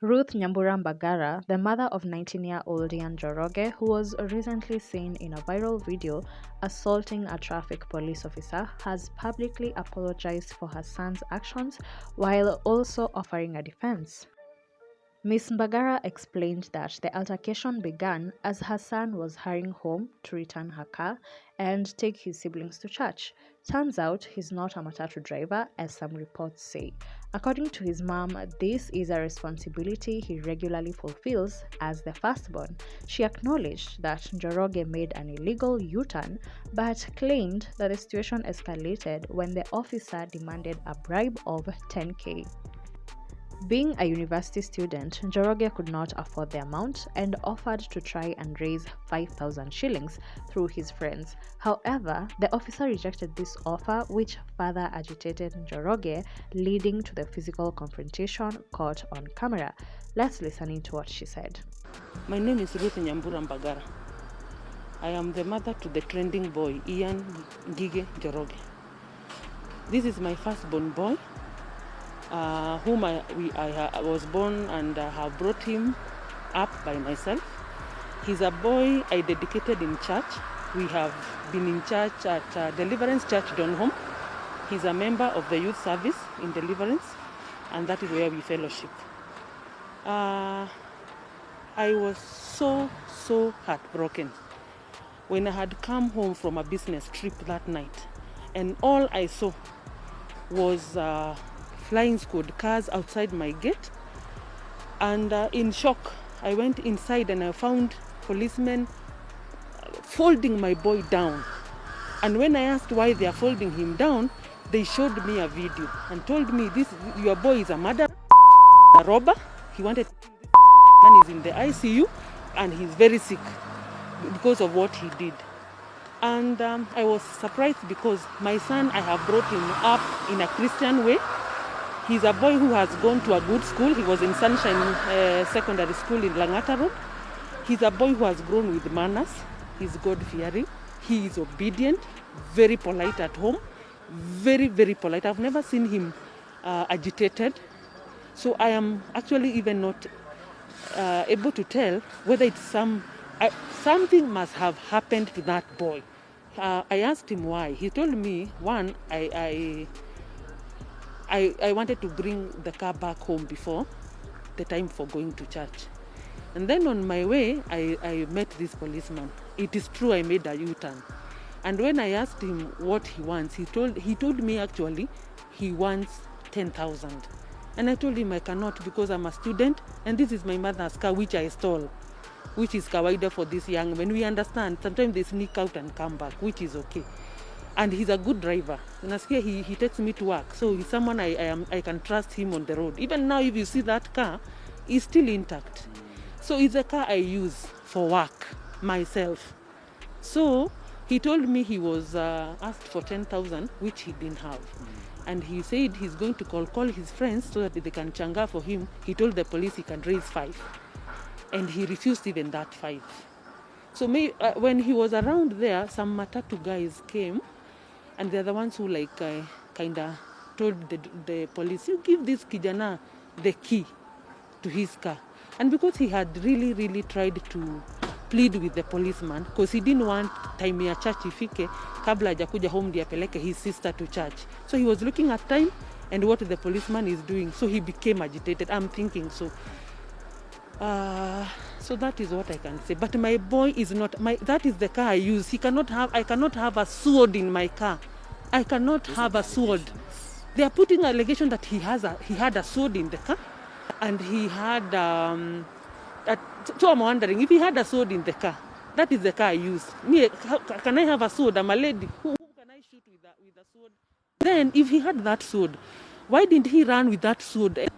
Ruth Nyambura Mbagara, the mother of 19-year-old Njoroge, who was recently seen in a viral video assaulting a traffic police officer, has publicly apologized for her son's actions while also offering a defense. Ms. Mbagara explained that the altercation began as her son was hurrying home to return her car and take his siblings to church. Turns out he's not a matatu driver, as some reports say. According to his mom, this is a responsibility he regularly fulfills as the firstborn. She acknowledged that Njoroge made an illegal U-turn, but claimed that the situation escalated when the officer demanded a bribe of 10K. Being a university student, Njoroge could not afford the amount and offered to try and raise 5,000 shillings through his friends. However, the officer rejected this offer, which further agitated Njoroge, leading to the physical confrontation caught on camera. Let's listen into what she said. My name is Ruth Nyambura Mbagara. I am the mother to the trending boy, Ian Ngige Njoroge. This is my firstborn boy. Whom I was born and have brought him up by myself. He's a boy I dedicated in church. We have been in church at Deliverance Church Donholm. He's a member of the youth service in Deliverance, and that is where we fellowship. I was so heartbroken when I had come home from a business trip that night, and all I saw was flying squad cars outside my gate, and in shock I went inside and I found policemen folding my boy down. And when I asked why they are folding him down, they showed me a video and told me, "This your boy is a murderer, a robber. He wanted to kill this man. Is in the ICU and he's very sick because of what he did." And I was surprised because my son, I have brought him up in a Christian way. He's a boy who has gone to a good school. He was in Sunshine Secondary School in Langata Road. He's a boy who has grown with manners. He's God-fearing. He is obedient, very polite at home, very polite. I've never seen him agitated. So I am actually even not able to tell whether it's something must have happened to that boy. I asked him why. He told me, one, I wanted to bring the car back home before the time for going to church. And then on my way, I met this policeman. It is true I made a U-turn. And when I asked him what he wants, he told me actually he wants 10,000. And I told him I cannot because I'm a student and this is my mother's car which I stole, which is kawaida for this young men. We understand, sometimes they sneak out and come back, which is okay. And he's a good driver. And as here, he takes me to work. So he's someone I can trust him on the road. Even now, if you see that car, it's still intact. So it's a car I use for work, myself. So he told me he was asked for 10,000, which he didn't have. And he said he's going to call his friends so that they can changa for him. He told the police he can raise 5. And he refused even that 5. So when he was around there, some matatu guys came. And they're the ones who kind of told the police, "You give this kijana the key to his car." And because he had really tried to plead with the policeman, because he didn't want time ya church ifike kabla hajakuja home ndiye apeleke his sister to church. So he was looking at time and what the policeman is doing. So he became agitated. I'm thinking so. So that is what I can say. But my boy is not that is the car I use. I cannot have a sword in my car. I cannot have a sword. They are putting an allegation that he had a sword in the car, and he had so I'm wondering if he had a sword in the car. That is the car I use. Me, can I have a sword? I'm a lady. Who can I shoot with a sword? Then if he had that sword, why didn't he run with that sword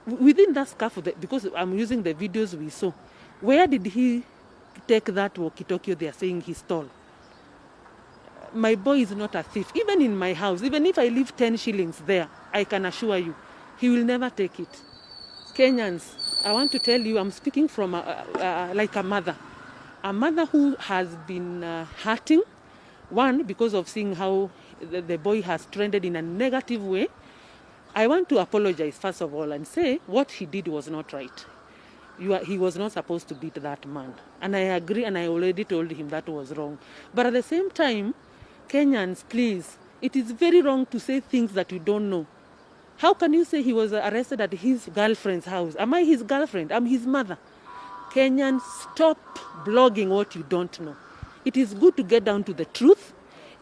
within that scarf? Because I'm using the videos we saw. Where did he take that walkie-talkie they are saying he stole? My boy is not a thief. Even in my house, even if I leave 10 shillings there, I can assure you, he will never take it. Kenyans, I want to tell you, I'm speaking from like a mother who has been hurting, one, because of seeing how the boy has trended in a negative way. I want to apologize first of all and say what he did was not right. He was not supposed to beat that man. And I agree, and I already told him that was wrong. But at the same time, Kenyans, please, it is very wrong to say things that you don't know. How can you say he was arrested at his girlfriend's house? Am I his girlfriend? I'm his mother. Kenyans, stop blogging what you don't know. It is good to get down to the truth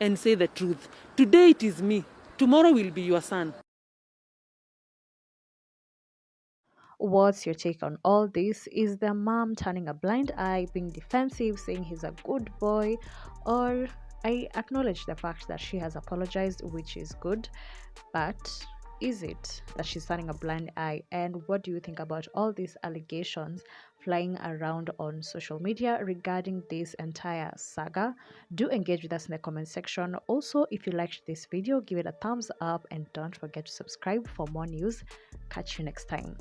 and say the truth. Today it is me. Tomorrow will be your son. What's your take on all this? Is the mom turning a blind eye, being defensive, saying he's a good boy? Or I acknowledge the fact that she has apologized, which is good, but is it that she's turning a blind eye? And what do you think about all these allegations flying around on social media regarding this entire saga? Do engage with us in the comment section. Also, if you liked this video, give it a thumbs up and don't forget to subscribe for more news. Catch you next time.